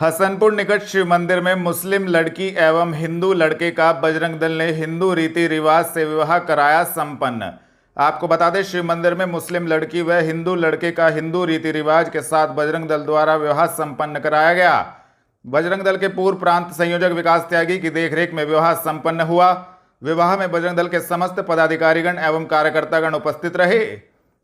हसनपुर निकट शिव मंदिर में मुस्लिम लड़की एवं हिंदू लड़के का बजरंग दल ने हिंदू रीति रिवाज से विवाह कराया संपन्न। आपको बता दें, शिव मंदिर में मुस्लिम लड़की व हिंदू लड़के का हिंदू रीति रिवाज के साथ बजरंग दल द्वारा विवाह संपन्न कराया गया। बजरंग दल के पूर्व प्रांत संयोजक विकास त्यागी की देखरेख में विवाह संपन्न हुआ। विवाह में बजरंग दल के समस्त पदाधिकारीगण एवं कार्यकर्तागण उपस्थित रहे।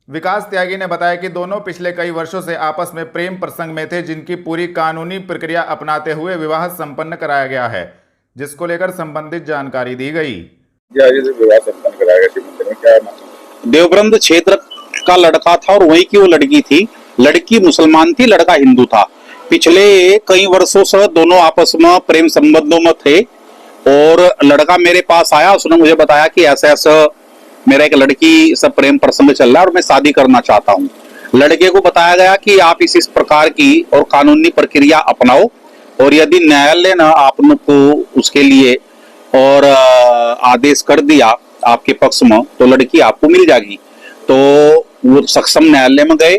विकास त्यागी ने बताया कि दोनों पिछले कई वर्षों से आपस में प्रेम प्रसंग में थे, जिनकी पूरी कानूनी प्रक्रिया अपनाते हुए विवाह संपन्न कराया गया है, जिसको लेकर संबंधित जानकारी दी गई। विवाह संपन्न कराया गया शिव मंदिर में, क्या देवबंद क्षेत्र का लड़का था और वहीं की वो लड़की थी। लड़की मुसलमान थी, लड़का हिंदू था। पिछले कई वर्षों से दोनों आपस में प्रेम संबंधों में थे और लड़का मेरे पास आया, उसने मुझे बताया कि ऐसा ऐसा मेरा एक लड़की सब प्रेम प्रसंग चल रहा है और मैं शादी करना चाहता हूँ। लड़के को बताया गया कि आप इस प्रकार की और कानूनी प्रक्रिया अपनाओ और यदि न्यायालय ने आप को उसके लिए और आदेश कर दिया आपके पक्ष में तो लड़की आपको मिल जाएगी। तो वो सक्षम न्यायालय में गए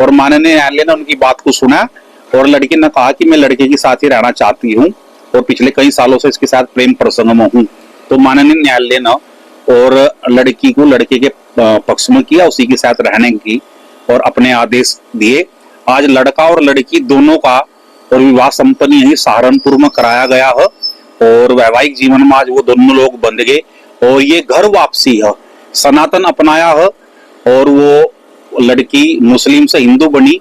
और माननीय न्यायालय ने उनकी बात को सुना और लड़की ने कहा कि मैं लड़के के साथ ही रहना चाहती हूँ और पिछले कई सालों से इसके साथ प्रेम प्रसंग में हूँ। तो माननीय न्यायालय ने और लड़की को लड़के के पक्ष में किया, उसी के साथ रहने की और अपने आदेश दिए। आज लड़का और लड़की दोनों का और विवाह संपन्न यही सहारनपुर में कराया गया है और वैवाहिक जीवन में आज वो दोनों लोग बंध गए और ये घर वापसी है, सनातन अपनाया है और वो लड़की मुस्लिम से हिंदू बनी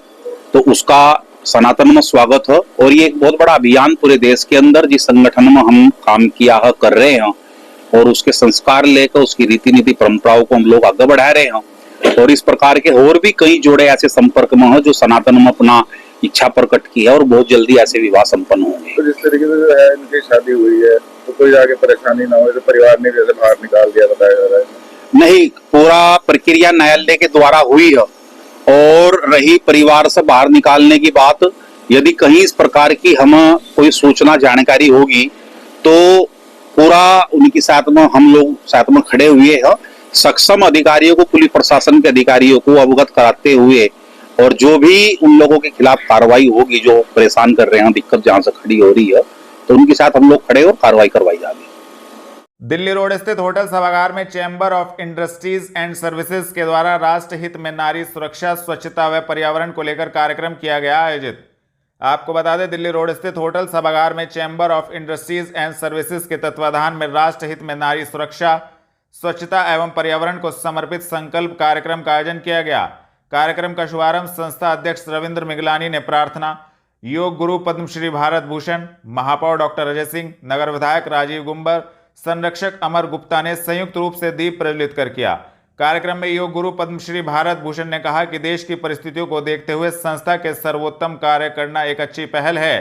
तो उसका सनातन में स्वागत है। और ये एक बहुत बड़ा अभियान पूरे देश के अंदर जिस संगठन में हम काम किया है कर रहे हैं और उसके संस्कार लेकर उसकी रीति नीति परंपराओं को हम लोग आगे बढ़ा रहे हैं। और इस प्रकार के और भी कई जोड़े ऐसे संपर्क में हैं जो सनातन में अपना इच्छा प्रकट की है और बहुत जल्दी ऐसे विवाह संपन्न होंगे। तो जिस तरीके से जो है इनकी शादी हुई है तो कोई आगे परेशानी ना हो, तो परिवार ने जैसे बाहर निकाल दिया बताया जा रहा है? नहीं, पूरा प्रक्रिया न्यायालय के द्वारा हुई है और रही परिवार से बाहर निकालने की बात, यदि कहीं इस प्रकार की हमें कोई सूचना जानकारी होगी तो पूरा उनके साथ में हम लोग साथ में खड़े हुए हैं। सक्षम अधिकारियों को, पुलिस प्रशासन के अधिकारियों को अवगत कराते हुए और जो भी उन लोगों के खिलाफ कार्रवाई होगी जो परेशान कर रहे हैं, दिक्कत जहां से खड़ी हो रही है, तो उनके साथ हम लोग खड़े और कार्रवाई करवाई जाएगी। दिल्ली रोड स्थित होटल सभागार में chamber of industries and services के द्वारा राष्ट्र हित में नारी सुरक्षा, स्वच्छता व पर्यावरण को लेकर कार्यक्रम किया गया आयोजित। आपको बता दें, दिल्ली रोड स्थित होटल सभागार में chamber of industries and services के तत्वाधान में राष्ट्र हित में नारी सुरक्षा, स्वच्छता एवं पर्यावरण को समर्पित संकल्प कार्यक्रम का आयोजन किया गया। कार्यक्रम का शुभारंभ संस्था अध्यक्ष रविंद्र मिगलानी ने प्रार्थना, योग गुरु पद्मश्री भारत भूषण, महापौर डॉक्टर अजय सिंह, नगर विधायक राजीव गुंबर, संरक्षक अमर गुप्ता ने संयुक्त रूप से दीप प्रज्वलित कर किया। कार्यक्रम में योग गुरु पद्मश्री भारत भूषण ने कहा कि देश की परिस्थितियों को देखते हुए संस्था के सर्वोत्तम कार्य करना एक अच्छी पहल है।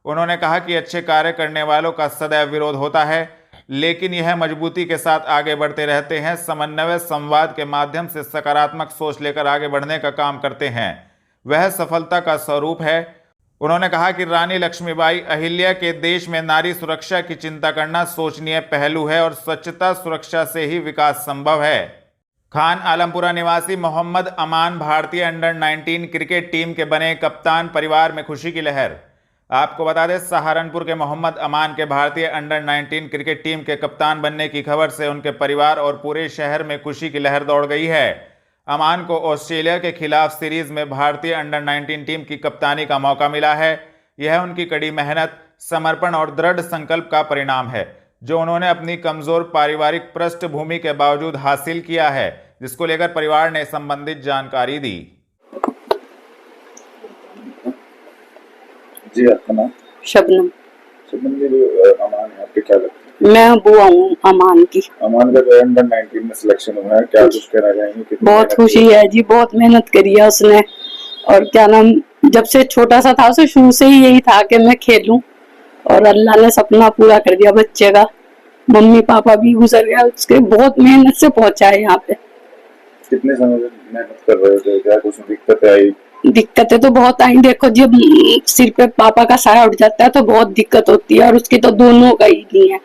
उन्होंने कहा कि अच्छे कार्य करने वालों का सदैव विरोध होता है, लेकिन यह मजबूती के साथ आगे बढ़ते रहते हैं, समन्वय संवाद के माध्यम से सकारात्मक सोच लेकर आगे बढ़ने का काम करते हैं, वह सफलता का स्वरूप है। उन्होंने कहा कि रानी लक्ष्मीबाई अहिल्या के देश में नारी सुरक्षा की चिंता करना सोचनीय पहलू है और स्वच्छता सुरक्षा से ही विकास संभव है। खान आलमपुरा निवासी मोहम्मद अमान भारतीय अंडर 19 क्रिकेट टीम के बने कप्तान, परिवार में खुशी की लहर। आपको बता दें, सहारनपुर के मोहम्मद अमान के भारतीय अंडर 19 क्रिकेट टीम के कप्तान बनने की खबर से उनके परिवार और पूरे शहर में खुशी की लहर दौड़ गई है। अमान को ऑस्ट्रेलिया के खिलाफ सीरीज में भारतीय अंडर 19 टीम की कप्तानी का मौका मिला है। यह उनकी कड़ी मेहनत, समर्पण और दृढ़ संकल्प का परिणाम है, जो उन्होंने अपनी कमजोर पारिवारिक पृष्ठभूमि के बावजूद हासिल किया है, जिसको लेकर परिवार ने संबंधित जानकारी दी। जी, आपका नाम? शबनम। शबनम जी, अमान है, आपके क्या लगता है? मैं बुआ हूँ अमान की। अमान का जो अंडर 19 में सिलेक्शन हुआ है, क्या कुछ कहना चाहेंगे? बहुत खुशी है जी, बहुत मेहनत करी है उसने और क्या नाम, जब से छोटा सा था उसे शुरू से ही यही था कि मैं खेलूं और अल्लाह ने सपना पूरा कर दिया बच्चे का। मम्मी पापा भी गुजर गया, उसके बहुत मेहनत से पहुंचा है यहाँ पे। कितने समय से मेहनत कर रहे थे? क्या कुछ दिक्कतें आई? दिक्कतें तो बहुत आई। देखो, जब सिर पे पापा का साया उठ जाता है तो बहुत दिक्कत होती है और उसकी तो दोनों का ही नहीं है।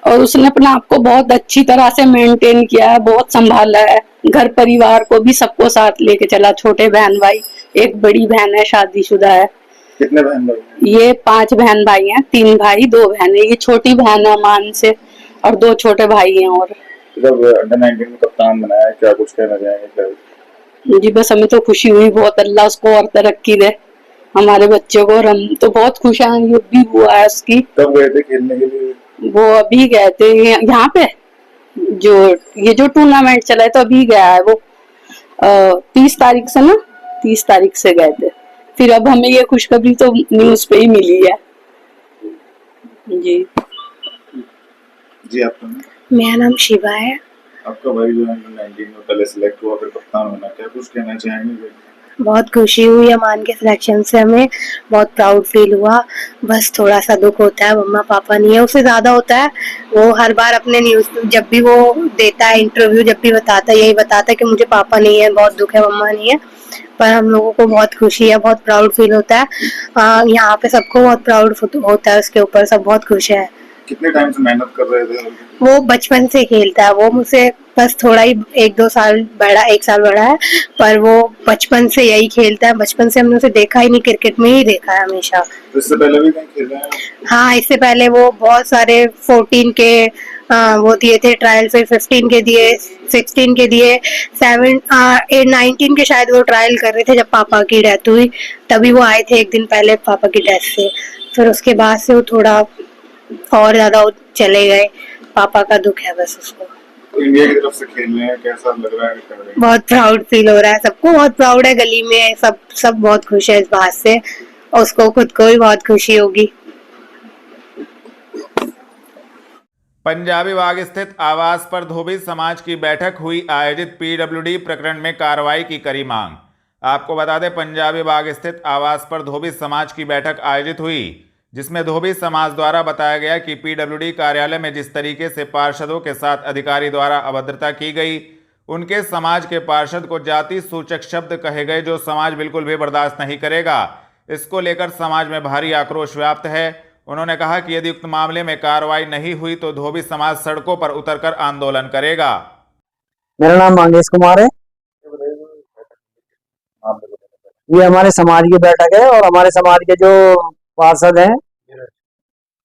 और उसने अपने आप को बहुत अच्छी तरह से मेंटेन किया है, बहुत संभाला है, घर परिवार को भी सबको साथ लेके चला। छोटे बहन भाई, एक बड़ी बहन है शादीशुदा है। कितने बहन भाई हैं? ये 5 बहन भाई हैं, 3 भाई 2 बहनें। ये छोटी बहन है मान से, और 2 छोटे भाई हैं। और जब अंडर 19 में कप्तान बनाया, क्या कुछ कहना चाहेंगे? क्या जी बस हमें तो खुशी हुई बहुत, अल्लाह उसको और तरक्की दे हमारे बच्चे को। और हम तो बहुत खुश हैं, ये भी हुआ है उसकी। कब गए थे खेलने के लिए? वो अभी गए थे यहाँ पे, जो ये जो टूर्नामेंट चला है तो अभी गया है वो 30 तारीख से ना, 30 तारीख से गए थे। फिर अब हमें ये खुशखबरी तो न्यूज पे ही मिली है। जी जी, आपका नाम? मेरा नाम शिवा है। आपका भाई जो है 19 में पहले सिलेक्ट हुआ, फिर कप्तान बना, क्या कुछ कहना चाहेंगे? बहुत खुशी हुई अमान के सिलेक्शन से, हमें बहुत प्राउड फील हुआ। बस थोड़ा सा दुख होता है, मम्मा पापा नहीं है, उससे ज्यादा होता है। वो हर बार अपने न्यूज जब भी वो देता है इंटरव्यू, जब भी बताता है यही बताता है कि मुझे पापा नहीं है, बहुत दुख है, मम्मा नहीं है। पर हम लोगों को बहुत खुशी है, बहुत प्राउड फील होता है। यहाँ पे सबको बहुत प्राउड होता है उसके ऊपर, सब बहुत खुश है। कितने टाइम से मेहनत कर रहे थे? वो बचपन से खेलता है, वो मुझसे बस थोड़ा ही 1-2 साल बड़ा, 1 साल बड़ा है, पर वो बचपन से यही खेलता है। बचपन से हमने उसे देखा ही नहीं, क्रिकेट में ही देखा है हमेशा। तो इससे पहले भी कहीं खेला है? हाँ, इससे पहले वो बहुत सारे 14 के वो दिए थे ट्रायल, फिर 15 के दिए, 16 के दिए, 19 के शायद वो ट्रायल कर रहे थे जब पापा की डेथ हुई, तभी वो आए थे एक दिन पहले पापा की डेथ से। फिर उसके बाद से वो थोड़ा और ज्यादा चले गए, पापा का दुख है बस उसको। तो इंडिया की तरफ से खेल रहे हैं, कैसा लग रहा है? बहुत प्राउड फील हो रहा है, सबको बहुत प्राउड है, गली में सब बहुत खुश है इस बात से, और उसको खुद को भी बहुत खुशी होगी। पंजाबी बाग स्थित आवास पर धोबी समाज की बैठक हुई आयोजित, पीडब्ल्यूडी प्रकरण में कार्रवाई की करी मांग। आपको बता दें, पंजाबी बाग स्थित आवास पर धोबी समाज की बैठक आयोजित हुई, जिसमें धोबी समाज द्वारा बताया गया कि पीडब्ल्यूडी कार्यालय में जिस तरीके से पार्षदों के साथ अधिकारी द्वारा अभद्रता की गई, उनके समाज के पार्षद को जाति सूचक शब्द कहे गए, जो समाज बिल्कुल भी बर्दाश्त नहीं करेगा। इसको लेकर समाज में भारी आक्रोश व्याप्त है। उन्होंने कहा कि यदि उक्त मामले में कार्रवाई नहीं हुई तो धोबी समाज सड़कों पर उतरकर आंदोलन करेगा। मेरा नाम मंगेश कुमार है। ये हमारे समाज की बैठक है और हमारे समाज के जो पार्षद हैं,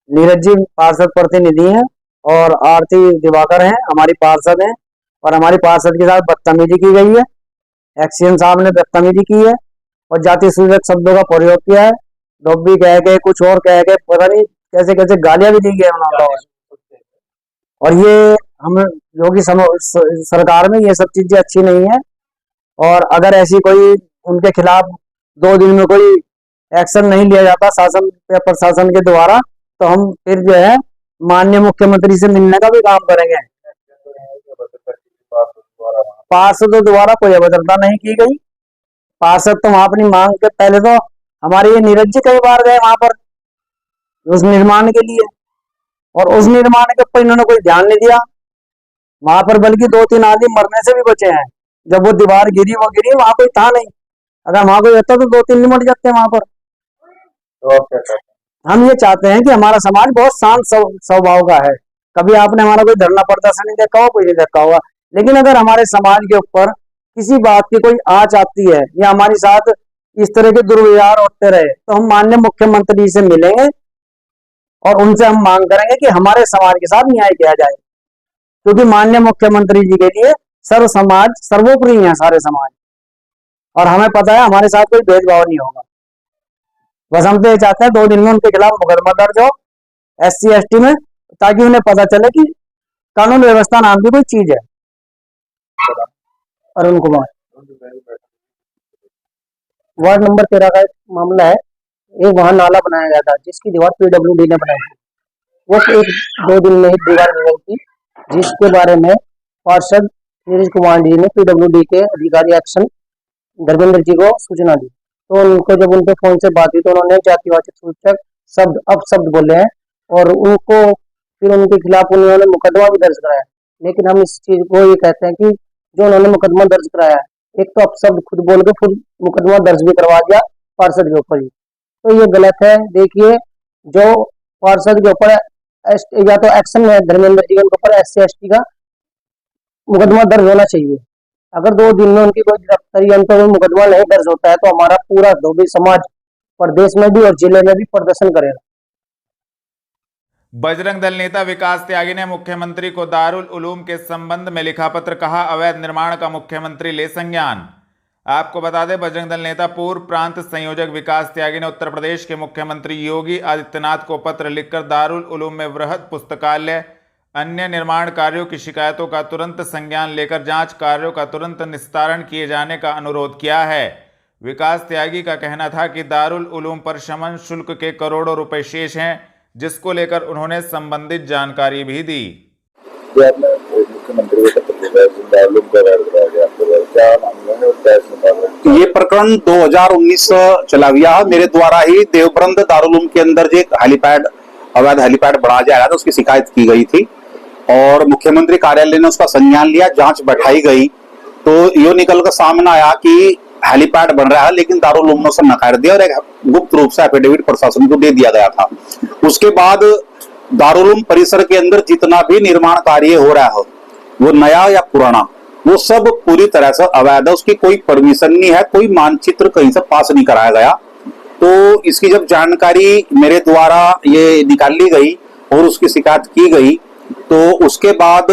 नीरज जी पार्षद प्रतिनिधि हैं और आरती दिवाकर हैं हमारी पार्षद हैं, और हमारी पार्षद के साथ बदतमीजी की गई है। एक्सीएन साहब ने बदतमीजी की है और जाति सूचक शब्दों का प्रयोग किया है। धोबी कह के, कुछ और कह के, पता नहीं कैसे कैसे गालियां भी दी गई उन्होंने। और ये हम योगी सरकार में ये सब चीजें अच्छी नहीं है, और अगर ऐसी कोई उनके खिलाफ 2 दिन में कोई एक्शन नहीं लिया जाता शासन प्रशासन के द्वारा, तो हम फिर जो है माननीय मुख्यमंत्री से मिलने का भी काम करेंगे। पार्षदों द्वारा कोई अभद्रता नहीं की गई। पार्षद तो वहां अपनी मांग के पहले तो हमारे ये नीरज जी कई बार गए वहां पर उस निर्माण के लिए, और उस निर्माण के ऊपर इन्होंने कोई ध्यान नहीं दिया वहां पर, बल्कि 2-3 आदमी मरने से भी बचे हैं। जब वो दीवार गिरी, वो गिरी, वहां कोई था नहीं। अगर वहां कोई होता तो 2-3 मर जाते हैं वहां पर। तो आप क्या चाहते हैं? हम ये चाहते हैं कि हमारा समाज बहुत शांत स्वभाव का है। कभी आपने हमारा कोई धरना प्रदर्शन नहीं देखा होगा, कोई नहीं देखा होगा, लेकिन अगर हमारे समाज के ऊपर किसी बात की कोई आंच आती है या हमारे साथ इस तरह के दुर्व्यवहार होते रहे, तो हम माननीय मुख्यमंत्री से मिलेंगे और उनसे हम मांग करेंगे कि हमारे समाज के साथ न्याय किया जाए, क्योंकि माननीय मुख्यमंत्री जी के लिए सर्व समाज सर्वोपरि है, सारे समाज, और हमें पता है हमारे साथ कोई भेदभाव नहीं होगा। बस हम तो ये चाहते हैं 2 दिन में उनके खिलाफ मुकदमा दर्ज हो SC ST में, ताकि उन्हें पता चले कि कानून व्यवस्था नाम की कोई चीज है। अरुण कुमार, वार्ड नंबर 13 का एक मामला है। एक वहां नाला बनाया गया था जिसकी दीवार PWD ने बनाई थी। वो 1-2 दिन में ही दीवार गिर गई थी, जिसके बारे में पार्षद नीरज कुमार जी ने PWD के अधिकारी एक्शन धर्मेंद्र जी को सूचना दी। तो उनको जब उनके फोन से बात हुई तो उन्होंने जातिवाचक सूचक शब्द अपशब्द बोले हैं, और उनको फिर उनके खिलाफ उन्होंने मुकदमा भी दर्ज कराया। लेकिन हम इस चीज को ये कहते हैं कि जो उन्होंने मुकदमा दर्ज कराया, एक तो अपशब्द खुद बोल के खुद मुकदमा दर्ज भी करवा दिया पार्षद के ऊपर ही, तो ये गलत है। देखिए, जो पार्षद के ऊपर या तो एक्शन है धर्मेंद्र जी के ऊपर SC ST का मुकदमा दर्ज होना चाहिए। अगर 2 दिन में उनकी कोई गिरफ्तारी या उन पर मुकदमा नहीं दर्ज होता है तो हमारा पूरा धोबी समाज प्रदेश में भी और जिले में भी प्रदर्शन करेगा। बजरंग दल नेता विकास त्यागी ने मुख्यमंत्री को दारुल उलूम के संबंध में लिखा पत्र, कहा अवैध निर्माण का मुख्यमंत्री ले संज्ञान। आपको बता दें, बजरंग दल नेता पूर्व प्रांत संयोजक विकास त्यागी ने उत्तर प्रदेश के मुख्यमंत्री योगी आदित्यनाथ को पत्र लिखकर दारुल उलूम में वृहद पुस्तकालय, अन्य निर्माण कार्यों की शिकायतों का तुरंत संज्ञान लेकर जांच कार्यों का तुरंत निस्तारण किए जाने का अनुरोध किया है। विकास त्यागी का कहना था कि दारुल उलूम पर शमन शुल्क के करोड़ों रुपए शेष हैं, जिसको लेकर उन्होंने संबंधित जानकारी भी दी। ये प्रकरण 2019 चला गया। मेरे द्वारा ही देवबंद दारुल उलूम के अंदर जो हेलीपैड, अवैध हेलीपैड बढ़ाया जाएगा तो उसकी शिकायत की गई थी और मुख्यमंत्री कार्यालय ने उसका संज्ञान लिया, जांच बैठाई गई तो यो निकल कर सामने आया कि हेलीपैड बन रहा है लेकिन दारुल उलूम ने उसे नकार दिया और एक गुप्त रूप से एफिडेविट प्रशासन को दे दिया गया था। उसके बाद दारुल उलूम परिसर के अंदर जितना भी निर्माण कार्य हो रहा है, वो नया या पुराना, वो सब पूरी तरह से अवैध है। उसकी कोई परमिशन नहीं है, कोई मानचित्र कहीं से पास नहीं कराया गया। तो इसकी जब जानकारी मेरे द्वारा ये निकाली गई और उसकी शिकायत की गई तो उसके बाद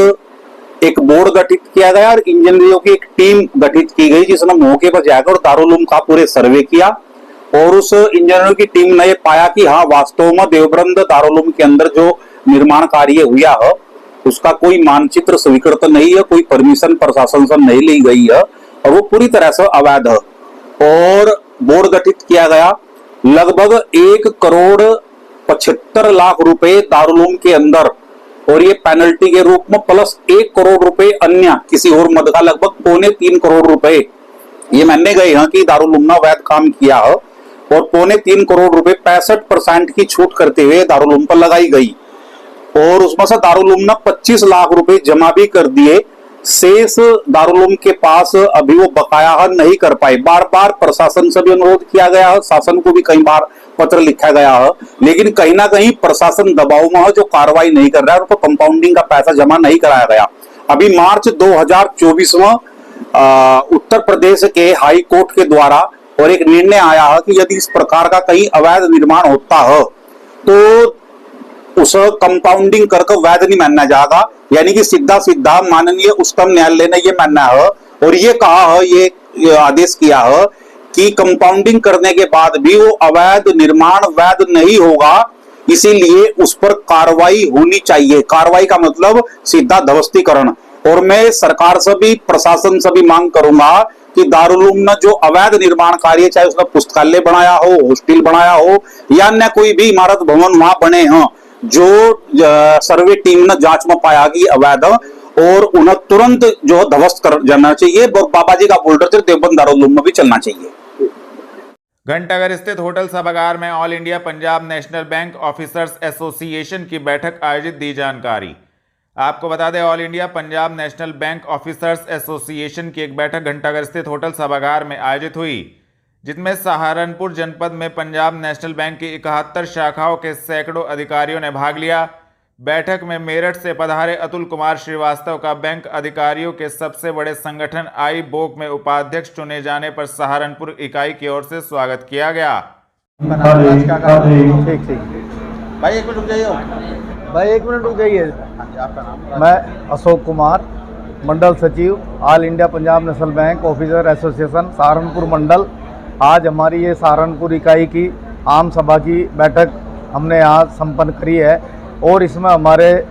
एक बोर्ड गठित किया गया और इंजीनियरों की एक टीम गठित की गई जिसने मौके पर जाकर और दारुल उलूम का पूरे सर्वे किया और उस इंजीनियरों की टीम ने पाया कि हाँ, वास्तव में देवबंद दारुल उलूम के अंदर जो निर्माण कार्य हुआ है उसका कोई मानचित्र स्वीकृत नहीं है, कोई परमिशन प्रशासन से नहीं ली गई है और वो पूरी तरह से अवैध है। और बोर्ड गठित किया गया, लगभग 1,75,00,000 रुपए दारुल उलूम के अंदर और ये पेनल्टी के रूप में प्लस 1 करोड़ रुपए अन्य किसी और मद का लगभग 2.25 करोड़ रुपए ये मानने गए हैं कि दारुल उलूम ने अवैध काम किया है और 2.25 करोड़ रुपए 65% की छूट करते हुए दारुल उलूम पर लगाई गई और उसमें से दारुल उलूम ने 25 लाख रुपए जमा भी कर दिए। शेष दारुल उलूम के पास अभी वो बकाया नहीं कर पाए। बार बार प्रशासन से भी अनुरोध किया गया है, शासन को भी कई बार पत्र लिखा गया है, लेकिन कहीं ना कहीं प्रशासन दबाव में है जो कार्रवाई नहीं कर रहा है, उनको कंपाउंडिंग का पैसा जमा नहीं कराया गया। अभी मार्च 2024 में उत्तर प्रदेश के हाई कोर्ट के द्वारा और एक निर्णय आया है कि यदि इस प्रकार का कहीं अवैध निर्माण होता है तो उस कंपाउंडिंग करके वैध नहीं मानना जाएगा, यानी कि सीधा सीधा माननीय उच्चतम न्यायालय ने ये मानना है और ये कहा है, ये आदेश किया है कि कंपाउंडिंग करने के बाद भी वो अवैध निर्माण वैध नहीं होगा, इसीलिए उस पर कार्रवाई होनी चाहिए। कार्रवाई का मतलब सीधा ध्वस्तीकरण। और मैं सरकार से भी प्रशासन से भी मांग करूंगा कि दारुल उलूम ने जो अवैध निर्माण कार्य, चाहे उसने पुस्तकालय बनाया हो, हॉस्टल बनाया हो या अन्य कोई भी इमारत भवन वहां बने हों, जो सर्वे टीम ने जांच में पाया कि अवैध और उन्हें तुरंत जो ध्वस्त कर जाना चाहिए। बाबा जी का बुलडोजर देवबंद दारुल उलूम में भी चलना चाहिए। घंटाघर स्थित होटल सभागार में all India Punjab national bank officers association की बैठक आयोजित, दी जानकारी। आपको बता दें, all India Punjab national bank officers association की एक बैठक घंटाघर स्थित होटल सभागार में आयोजित हुई, जिसमें सहारनपुर जनपद में पंजाब नेशनल बैंक की 71 शाखाओं के सैकड़ों अधिकारियों ने भाग लिया। बैठक में मेरठ से पधारे अतुल कुमार श्रीवास्तव का बैंक अधिकारियों के सबसे बड़े संगठन आई-बोक में उपाध्यक्ष चुने जाने पर सहारनपुर इकाई की ओर से स्वागत किया गया। ठीक भाई, एक मिनट रुक जाइए। मैं अशोक कुमार, मंडल सचिव all India Punjab national bank officer association Saharanpur मंडल। आज हमारी ये सहारनपुर इकाई की आम सभा की बैठक हमने यहाँ संपन्न करी है और इसमें हमारे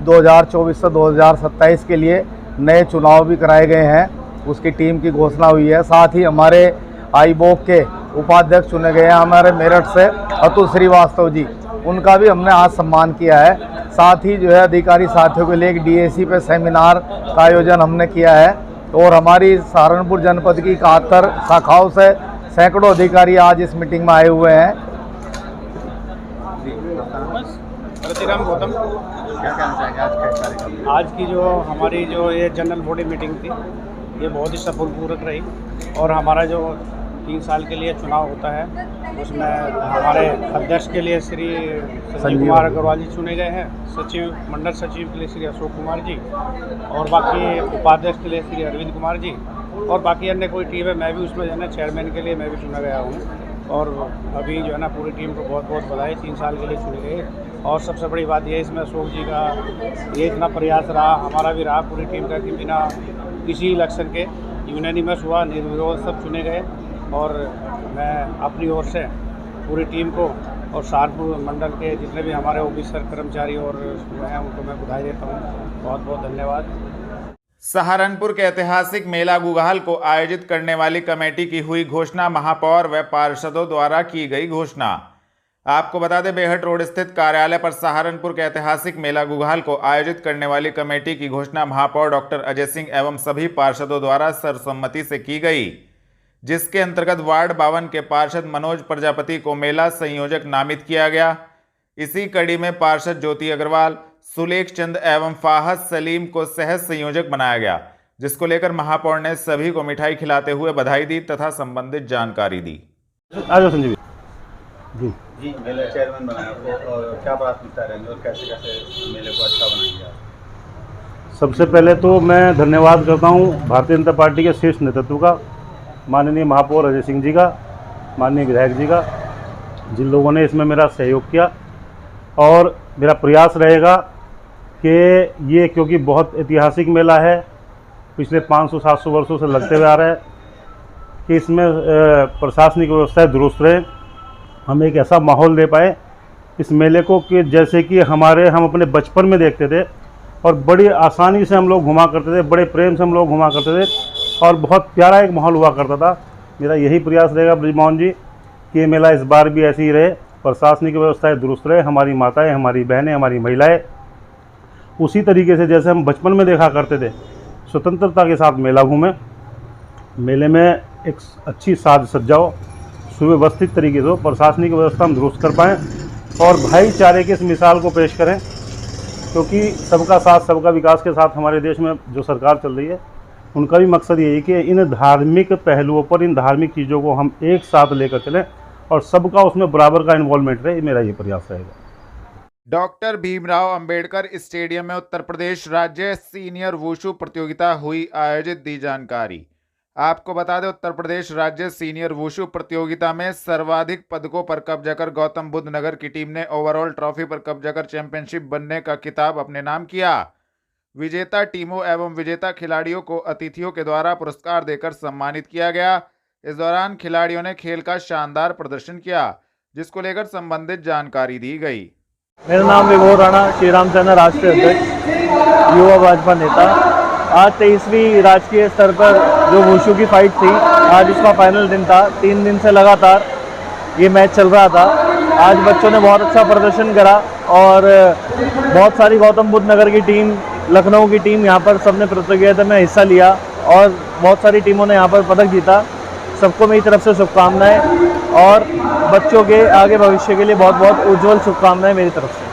2024 से 2027 के लिए नए चुनाव भी कराए गए हैं, उसकी टीम की घोषणा हुई है। साथ ही हमारे आई-बोक के उपाध्यक्ष चुने गए हैं हमारे मेरठ से अतुल श्रीवास्तव जी, उनका भी हमने आज सम्मान किया है। साथ ही जो है अधिकारी साथियों के लिए एक डीएसी पे सेमिनार का आयोजन हमने किया है और हमारी सहारनपुर जनपद की 71 शाखाओं से सैकड़ों अधिकारी आज इस मीटिंग में आए हुए हैं। गौतम, क्या कहना चाहेंगे आज के कार्यक्रम? आज की जो हमारी जो ये जनरल बॉडी मीटिंग थी, ये बहुत ही सफलपूर्वक रही और हमारा जो 3 साल के लिए चुनाव होता है उसमें हमारे अध्यक्ष के लिए श्री संजीव कुमार अग्रवाल जी चुने गए हैं, सचिव मंडल सचिव के लिए श्री अशोक कुमार जी और बाकी उपाध्यक्ष के लिए श्री अरविंद कुमार जी और बाकी अन्य कोई टीम है, मैं भी उसमें जो है चेयरमैन के लिए मैं भी चुना गया हूँ। और अभी जो है ना पूरी टीम को बहुत बहुत बधाई, 3 साल के लिए चुने गए। और सबसे बड़ी बात यह है इसमें अशोक जी का ये इतना प्रयास रहा, हमारा भी रहा पूरी टीम का, कि बिना किसी इलेक्शन के यूनानिमस हुआ, निर्विरोध सब चुने गए। और मैं अपनी ओर से पूरी टीम को और सहारनपुर मंडल के जितने भी हमारे ऑफिसर कर्मचारी और हैं उनको मैं बधाई देता हूँ। बहुत बहुत धन्यवाद। सहारनपुर के ऐतिहासिक मेला गुगाल को आयोजित करने वाली कमेटी की हुई घोषणा, महापौर व पार्षदों द्वारा की गई घोषणा। आपको बता दें, बेहट रोड स्थित कार्यालय पर सहारनपुर के ऐतिहासिक मेला गुगाल को आयोजित करने वाली कमेटी की घोषणा महापौर डॉक्टर अजय सिंह एवं सभी पार्षदों द्वारा सर्वसम्मति से की गई, जिसके अंतर्गत वार्ड 52 के पार्षद मनोज प्रजापति को मेला संयोजक नामित किया गया। इसी कड़ी में पार्षद ज्योति अग्रवाल, सुलेख चंद एवं फाहद सलीम को सह संयोजक बनाया गया, जिसको लेकर महापौर ने सभी को मिठाई खिलाते हुए बधाई दी तथा संबंधित जानकारी दी। आज संजीव जी मेले चेयरमैन बनाया आपको, और क्या प्राथमिकता रहेंगे और कैसे कैसे मेले को अच्छा बनाएंगे आप? सबसे पहले तो मैं धन्यवाद करता हूँ भारतीय जनता पार्टी के शीर्ष नेतृत्व का, माननीय महापौर अजय सिंह जी का, माननीय विधायक जी का, जिन लोगों ने इसमें मेरा सहयोग किया। और मेरा प्रयास रहेगा कि ये, क्योंकि बहुत ऐतिहासिक मेला है, पिछले 500-700 वर्षों से लगते हुए आ रहा है, कि इसमें प्रशासनिक व्यवस्थाएं दुरुस्त रहे, हम एक ऐसा माहौल दे पाए इस मेले को कि जैसे कि हम अपने बचपन में देखते थे और बड़ी आसानी से हम लोग घुमा करते थे, बड़े प्रेम से हम लोग घुमा करते थे और बहुत प्यारा एक माहौल हुआ करता था। मेरा यही प्रयास रहेगा ब्रिजमोहन जी कि ये मेला इस बार भी ऐसे ही रहे, प्रशासनिक व्यवस्थाएं दुरुस्त रहे, हमारी माताएं, हमारी बहनें, हमारी महिलाएं उसी तरीके से जैसे हम बचपन में देखा करते थे, स्वतंत्रता के साथ मेला घूमें, मेले में एक अच्छी साज सज्जा हो, सुव्यवस्थित तरीके से हो, प्रशासनिक व्यवस्था हम दुरुस्त कर पाएँ और भाईचारे की इस मिसाल को पेश करें, क्योंकि सबका साथ सबका विकास के साथ हमारे देश में जो सरकार चल रही है उनका भी मकसद यही है कि इन धार्मिक पहलुओं पर, इन धार्मिक चीज़ों को हम एक साथ लेकर चलें और सबका उसमें बराबर का इन्वॉल्वमेंट रहे। मेरा ये प्रयास रहेगा। डॉक्टर भीमराव अंबेडकर स्टेडियम में उत्तर प्रदेश राज्य सीनियर वुशु प्रतियोगिता हुई आयोजित, दी जानकारी। आपको बता दें, उत्तर प्रदेश राज्य सीनियर वुशु प्रतियोगिता में सर्वाधिक पदकों पर कब्जा कर गौतम बुद्ध नगर की टीम ने ओवरऑल ट्रॉफी पर कब्जा कर चैंपियनशिप बनने का खिताब अपने नाम किया। विजेता टीमों एवं विजेता खिलाड़ियों को अतिथियों के द्वारा पुरस्कार देकर सम्मानित किया गया। इस दौरान खिलाड़ियों ने खेल का शानदार प्रदर्शन किया, जिसको लेकर संबंधित जानकारी दी गई। मेरा नाम विभोर राणा, श्री राम सेना राष्ट्रीय अध्यक्ष, युवा भाजपा नेता। आज 23वीं राजकीय स्तर पर जो वुशु की फाइट थी, आज उसका फाइनल दिन था। 3 दिन से लगातार ये मैच चल रहा था। आज बच्चों ने बहुत अच्छा प्रदर्शन करा और बहुत सारी गौतम बुद्ध नगर की टीम, लखनऊ की टीम, यहाँ पर सबने प्रतियोगिता में हिस्सा लिया और बहुत सारी टीमों ने यहाँ पर पदक जीता। सबको मेरी तरफ से शुभकामनाएं और बच्चों के आगे भविष्य के लिए बहुत बहुत उज्जवल शुभकामनाएं मेरी तरफ से।